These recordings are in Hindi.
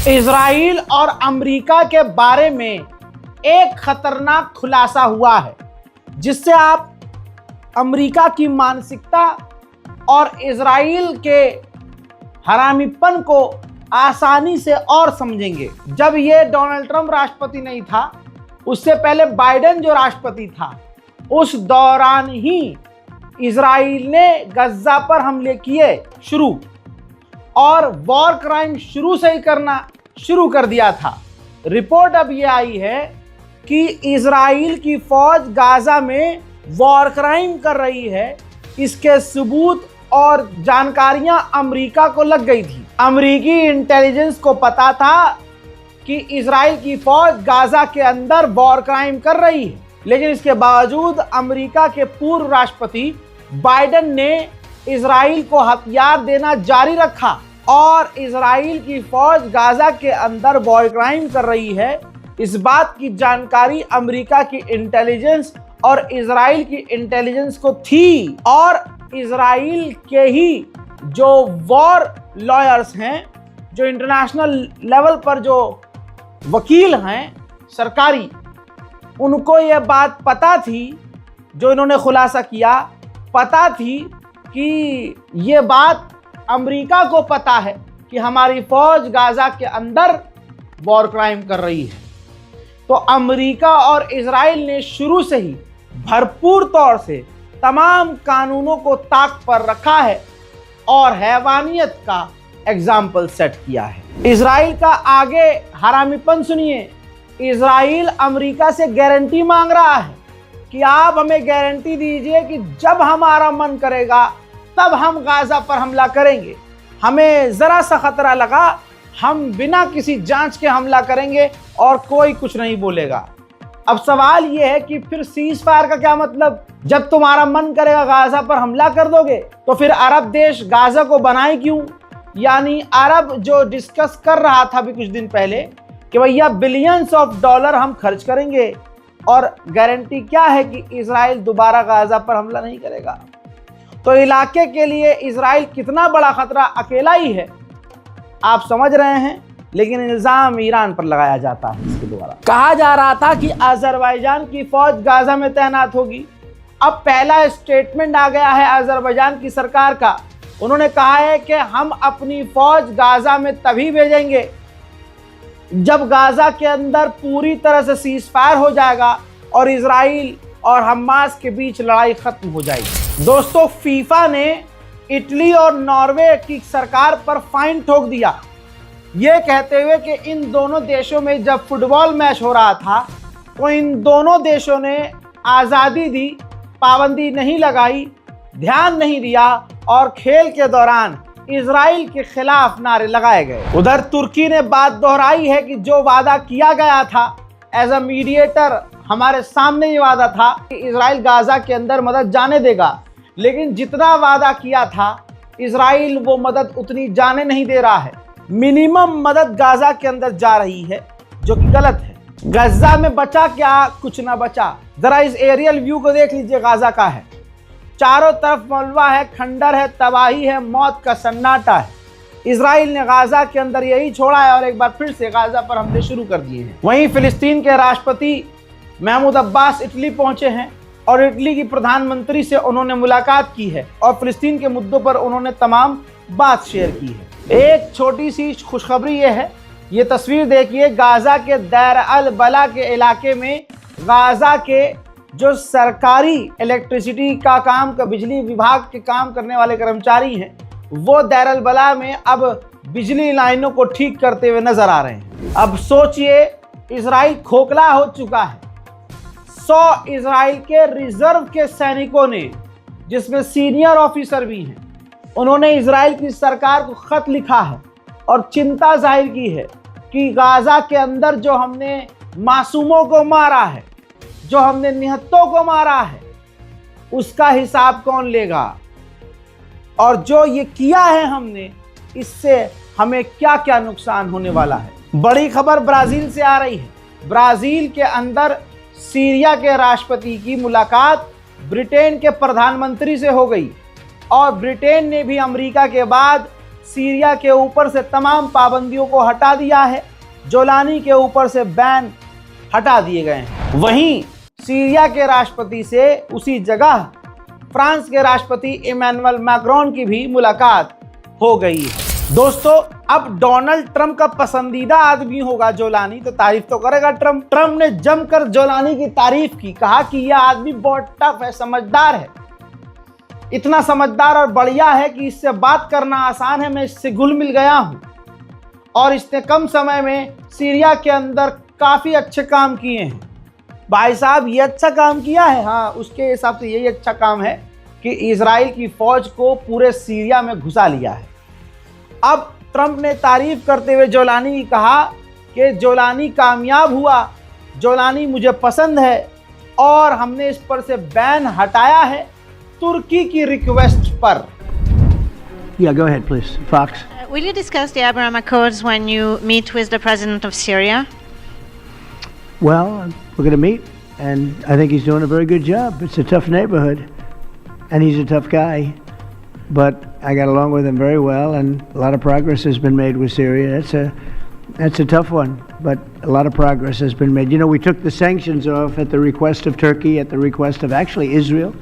इजराइल और अमेरिका के बारे में एक खतरनाक खुलासा हुआ है, जिससे आप अमेरिका की मानसिकता और इजराइल के हरामीपन को आसानी से और समझेंगे। जब ये डोनाल्ड ट्रंप राष्ट्रपति नहीं था, उससे पहले बाइडेन जो राष्ट्रपति था, उस दौरान ही इजराइल ने गज्जा पर हमले किए शुरू और वॉर क्राइम शुरू से ही करना शुरू कर दिया था। रिपोर्ट अब ये आई है कि इजराइल की फौज गाजा में वॉर क्राइम कर रही है। इसके सबूत और जानकारियां अमेरिका को लग गई थी। अमेरिकी इंटेलिजेंस को पता था कि इजराइल की फौज गाजा के अंदर वॉर क्राइम कर रही है, लेकिन इसके बावजूद अमेरिका के पूर्व राष्ट्रपति बाइडेन ने इजराइल को हथियार देना जारी रखा और इजराइल की फौज गाजा के अंदर वॉर क्राइम कर रही है। इस बात की जानकारी अमेरिका की इंटेलिजेंस और इजराइल की इंटेलिजेंस को थी और इजराइल के ही जो वॉर लॉयर्स हैं, जो इंटरनेशनल लेवल पर जो वकील हैं सरकारी, उनको ये बात पता थी, जो इन्होंने खुलासा किया, पता थी कि ये बात अमेरिका को पता है कि हमारी फौज गाजा के अंदर वॉर क्राइम कर रही है। तो अमेरिका और इजराइल ने शुरू से ही भरपूर तौर से तमाम कानूनों को ताक पर रखा है और हैवानियत का एग्जाम्पल सेट किया है। इजराइल का आगे हरामीपन सुनिए। इजराइल अमेरिका से गारंटी मांग रहा है कि आप हमें गारंटी दीजिए कि जब हमारा मन करेगा तब हम गाजा पर हमला करेंगे। हमें ज़रा सा खतरा लगा, हम बिना किसी जांच के हमला करेंगे और कोई कुछ नहीं बोलेगा। अब सवाल यह है कि फिर सीज फायर का क्या मतलब? जब तुम्हारा मन करेगा गाजा पर हमला कर दोगे, तो फिर अरब देश गाजा को बनाए क्यों? यानी अरब जो डिस्कस कर रहा था अभी कुछ दिन पहले कि भैया बिलियंस ऑफ डॉलर हम खर्च करेंगे और गारंटी क्या है कि इजराइल दोबारा गाजा पर हमला नहीं करेगा। तो इलाके के लिए इजराइल कितना बड़ा खतरा अकेला ही है, आप समझ रहे हैं। लेकिन इल्जाम ईरान पर लगाया जाता है। इसके द्वारा कहा जा रहा था कि अजरबैजान की फौज गाजा में तैनात होगी। अब पहला स्टेटमेंट आ गया है अजरबैजान की सरकार का। उन्होंने कहा है कि हम अपनी फौज गाजा में तभी भेजेंगे जब गाजा के अंदर पूरी तरह से सीज फायर हो जाएगा और इजराइल और हमास के बीच लड़ाई खत्म हो जाएगी। दोस्तों, फीफा ने इटली और नॉर्वे की सरकार पर फाइन ठोक दिया, ये कहते हुए कि इन दोनों देशों में जब फुटबॉल मैच हो रहा था तो इन दोनों देशों ने आज़ादी दी, पाबंदी नहीं लगाई, ध्यान नहीं दिया और खेल के दौरान इजराइल के खिलाफ नारे लगाए गए। उधर तुर्की ने बात दोहराई है कि जो वादा किया गया था एज अ मीडिएटर, हमारे सामने ये वादा था कि इजराइल गाजा के अंदर मदद जाने देगा, लेकिन जितना वादा किया था इजराइल वो मदद उतनी जाने नहीं दे रहा है। मिनिमम मदद गाजा के अंदर जा रही है, जो कि गलत है। गज्जा में बचा क्या? कुछ ना बचा। जरा इस एरियल व्यू को देख लीजिए, गाजा का है। चारों तरफ मलबा है, खंडर है, तबाही है, मौत का सन्नाटा है। इजराइल ने गाजा के अंदर यही छोड़ा है और एक बार फिर से गाजा पर हमले शुरू कर दिए हैं। वहीं फिलिस्तीन के राष्ट्रपति महमूद अब्बास इटली पहुंचे हैं और इटली की प्रधानमंत्री से उन्होंने मुलाकात की है और फिलिस्तीन के मुद्दों पर उन्होंने तमाम बात शेयर की है। एक छोटी सी खुशखबरी ये है, ये तस्वीर देखिए। गाजा के दैर अल बला के इलाके में गाजा के जो सरकारी इलेक्ट्रिसिटी का काम का बिजली विभाग के काम करने वाले कर्मचारी हैं, वो दैर अल बला में अब बिजली लाइनों को ठीक करते हुए नजर आ रहे हैं। अब सोचिए, इजराइल खोखला हो चुका है। 100 इजराइल के रिजर्व के सैनिकों ने, जिसमें सीनियर ऑफिसर भी हैं, उन्होंने इजराइल की सरकार को खत लिखा है और चिंता जाहिर की है कि गाजा के अंदर जो हमने मासूमों को मारा है, जो हमने निहत्तों को मारा है, उसका हिसाब कौन लेगा और जो ये किया है हमने, इससे हमें क्या क्या नुकसान होने वाला है। बड़ी खबर ब्राज़ील से आ रही है। ब्राज़ील के अंदर सीरिया के राष्ट्रपति की मुलाकात ब्रिटेन के प्रधानमंत्री से हो गई और ब्रिटेन ने भी अमेरिका के बाद सीरिया के ऊपर से तमाम पाबंदियों को हटा दिया है। जोलानी के ऊपर से बैन हटा दिए गए हैं। वहीं सीरिया के राष्ट्रपति से उसी जगह फ्रांस के राष्ट्रपति इमैनुअल मैक्रोन की भी मुलाकात हो गई है। दोस्तों, अब डोनाल्ड ट्रंप का पसंदीदा आदमी होगा जोलानी, तो तारीफ तो करेगा ट्रंप। ट्रंप ने जमकर जोलानी की तारीफ की, कहा कि यह आदमी बहुत टफ है, समझदार है, इतना समझदार और बढ़िया है कि इससे बात करना आसान है, मैं इससे घुल मिल गया हूं और इसने कम समय में सीरिया के अंदर काफी अच्छे काम किए हैं। भाई साहब, ये अच्छा काम किया है? हाँ, उसके हिसाब से यही अच्छा काम है कि इजराइल की फौज को पूरे सीरिया में घुसा लिया है। अब ट्रंप ने तारीफ करते हुए जोलानी की कहा कि जोलानी कामयाब हुआ, जोलानी मुझे पसंद है और हमने इस पर से बैन हटाया है तुर्की की रिक्वेस्ट पर। Yeah, go ahead, please. Fox. Will you discuss the Abraham Accords when you meet with the president of Syria? Well, we're going to meet, and I think he's doing a very good job. It's a tough neighborhood, and he's a tough guy. But I got along with him very well, and a lot of progress has been made with Syria. That's a tough one, but a lot of progress has been made. You know, we took the sanctions off at the request of Turkey, at the request of actually Israel,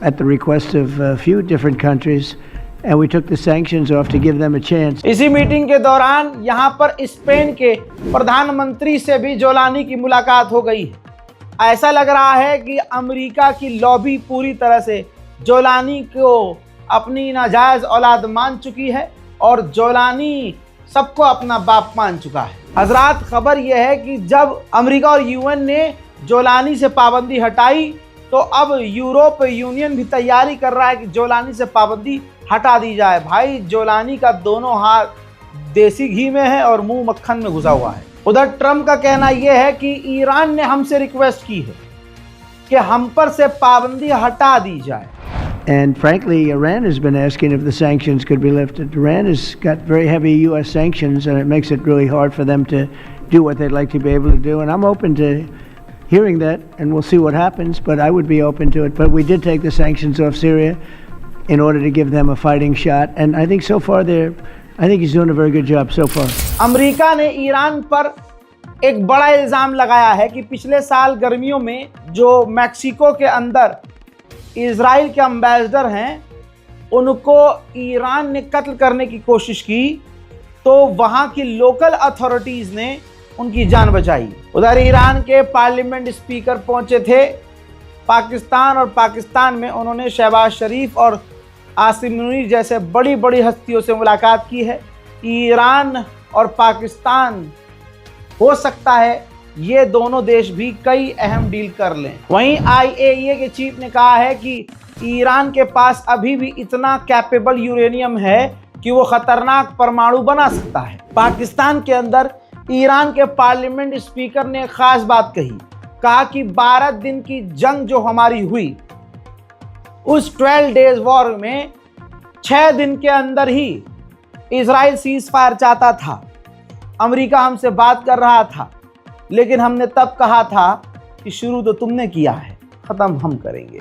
at the request of a few different countries, and we took the sanctions off to give them a chance. इसी मीटिंग के दौरान यहाँ पर स्पेन के प्रधानमंत्री से भी जोलानी की मुलाकात हो गई है। ऐसा लग रहा है कि अमेरिका की लॉबी पूरी तरह से जोलानी को अपनी नाजायज औलाद मान चुकी है और जोलानी सबको अपना बाप मान चुका है। हजरात, खबर यह है कि जब अमेरिका और यूएन ने जोलानी से पाबंदी हटाई तो अब यूरोप यूनियन भी तैयारी कर रहा है कि जोलानी से पाबंदी हटा दी जाए। भाई, जोलानी का दोनों हाथ देसी घी में है और मुंह मक्खन में घुसा हुआ है। उधर ट्रंप का कहना यह है कि ईरान ने हमसे रिक्वेस्ट की है कि हम पर से पाबंदी हटा दी जाए। And frankly, Iran has been asking if the sanctions could be lifted. Iran has got very heavy U.S. sanctions, and it makes it really hard for them to do what they'd like to be able to do. And I'm open to hearing that, and we'll see what happens, but I would be open to it. But we did take the sanctions off Syria in order to give them a fighting shot. And I think so far I think he's doing a very good job so far. America ने ईरान पर एक बड़ा इल्ज़ाम लगाया है कि पिछले साल गर्मियों में जो मैक्सिको के अंदर इजराइल के एम्बेसडर हैं, उनको ईरान ने कत्ल करने की कोशिश की तो वहाँ की लोकल अथॉरिटीज़ ने उनकी जान बचाई। उधर ईरान के पार्लियामेंट स्पीकर पहुँचे थे पाकिस्तान और पाकिस्तान में उन्होंने शहबाज शरीफ और आसिम मुनीर जैसे बड़ी बड़ी हस्तियों से मुलाकात की है। ईरान और पाकिस्तान, हो सकता है ये दोनों देश भी कई अहम डील कर लें। वहीं IAEA के चीफ ने कहा है कि ईरान के पास अभी भी इतना कैपेबल यूरेनियम है कि वो खतरनाक परमाणु बना सकता है। पाकिस्तान के अंदर ईरान के पार्लियामेंट स्पीकर ने एक खास बात कही, कहा कि 12 दिन की जंग जो हमारी हुई, उस 12 डेज वॉर में 6 दिन के अंदर ही इजराइल सीज फायर चाहता था। अमेरिका हमसे बात कर रहा था, लेकिन हमने तब कहा था कि शुरू तो तुमने किया है, ख़त्म हम करेंगे।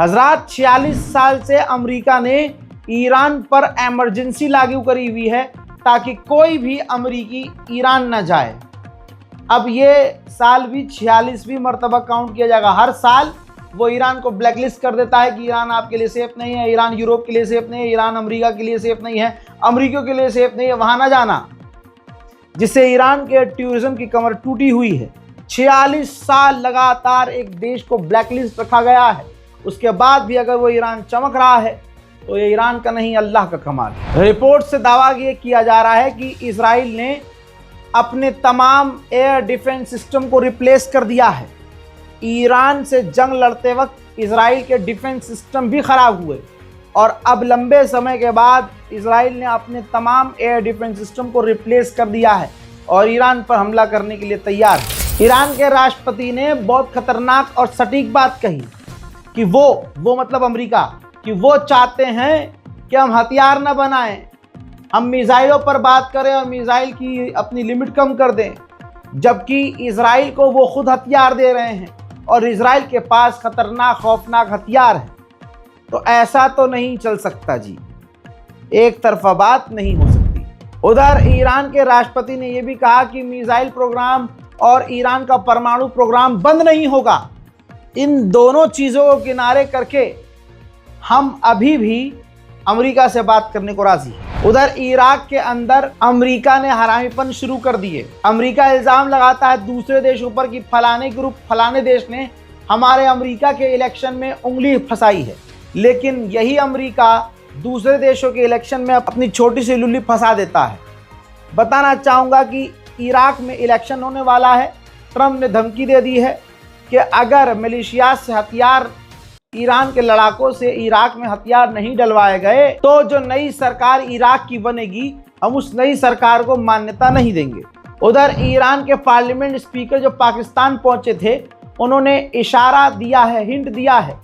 हजरात, 46 साल से अमेरिका ने ईरान पर एमरजेंसी लागू करी हुई है ताकि कोई भी अमेरिकी ईरान न जाए। अब ये साल भी 46वीं मरतबा काउंट किया जाएगा। हर साल वो ईरान को ब्लैकलिस्ट कर देता है कि ईरान आपके लिए सेफ नहीं है, ईरान यूरोप के लिए सेफ नहीं है, ईरान अमेरिका के लिए सेफ नहीं है, अमेरिकियों के लिए सेफ नहीं है, वहाँ ना जाना, जिससे ईरान के टूरिज्म की कमर टूटी हुई है। 46 साल लगातार एक देश को ब्लैकलिस्ट रखा गया है, उसके बाद भी अगर वो ईरान चमक रहा है तो ये ईरान का नहीं, अल्लाह का कमाल है। रिपोर्ट से दावा ये किया जा रहा है कि इजराइल ने अपने तमाम एयर डिफेंस सिस्टम को रिप्लेस कर दिया है ईरान से जंग लड़ते वक्त इजराइल के डिफेंस सिस्टम भी खराब हुए और अब लंबे समय के बाद इजराइल ने अपने तमाम एयर डिफेंस सिस्टम को रिप्लेस कर दिया है और ईरान पर हमला करने के लिए तैयार है। ईरान के राष्ट्रपति ने बहुत खतरनाक और सटीक बात कही कि वो मतलब अमेरिका, कि वो चाहते हैं कि हम हथियार न बनाएं, हम मिसाइलों पर बात करें और मिसाइल की अपनी लिमिट कम कर दें, जबकि इजराइल को वो खुद हथियार दे रहे हैं और इजराइल के पास खतरनाक खौफनाक हथियार है। तो ऐसा तो नहीं चल सकता जी, एक तरफा बात नहीं हो सकती। उधर ईरान के राष्ट्रपति ने यह भी कहा कि मिसाइल प्रोग्राम और ईरान का परमाणु प्रोग्राम बंद नहीं होगा। इन दोनों चीज़ों को किनारे करके हम अभी भी अमेरिका से बात करने को राजी हैं। उधर इराक के अंदर अमेरिका ने हरामीपन शुरू कर दिए। अमेरिका इल्ज़ाम लगाता है दूसरे देशों पर कि फलाने ग्रुप फलाने देश ने हमारे अमेरिका के इलेक्शन में उंगली फंसाई है, लेकिन यही अमेरिका दूसरे देशों के इलेक्शन में अपनी छोटी सी लुल्ली फंसा देता है। बताना चाहूँगा कि इराक में इलेक्शन होने वाला है। ट्रंप ने धमकी दे दी है कि अगर मलेशिया से हथियार, ईरान के लड़ाकों से इराक में हथियार नहीं डलवाए गए तो जो नई सरकार इराक की बनेगी हम उस नई सरकार को मान्यता नहीं देंगे। उधर ईरान के पार्लियामेंट स्पीकर जो पाकिस्तान पहुंचे थे, उन्होंने इशारा दिया है, हिंट दिया है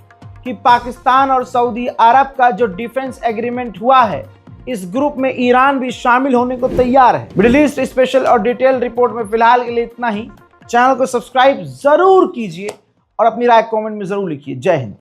कि पाकिस्तान और सऊदी अरब का जो डिफेंस एग्रीमेंट हुआ है, इस ग्रुप में ईरान भी शामिल होने को तैयार है। मिडिल ईस्ट स्पेशल और डिटेल रिपोर्ट में फिलहाल के लिए इतना ही। चैनल को सब्सक्राइब जरूर कीजिए और अपनी राय कमेंट में जरूर लिखिए। जय हिंद।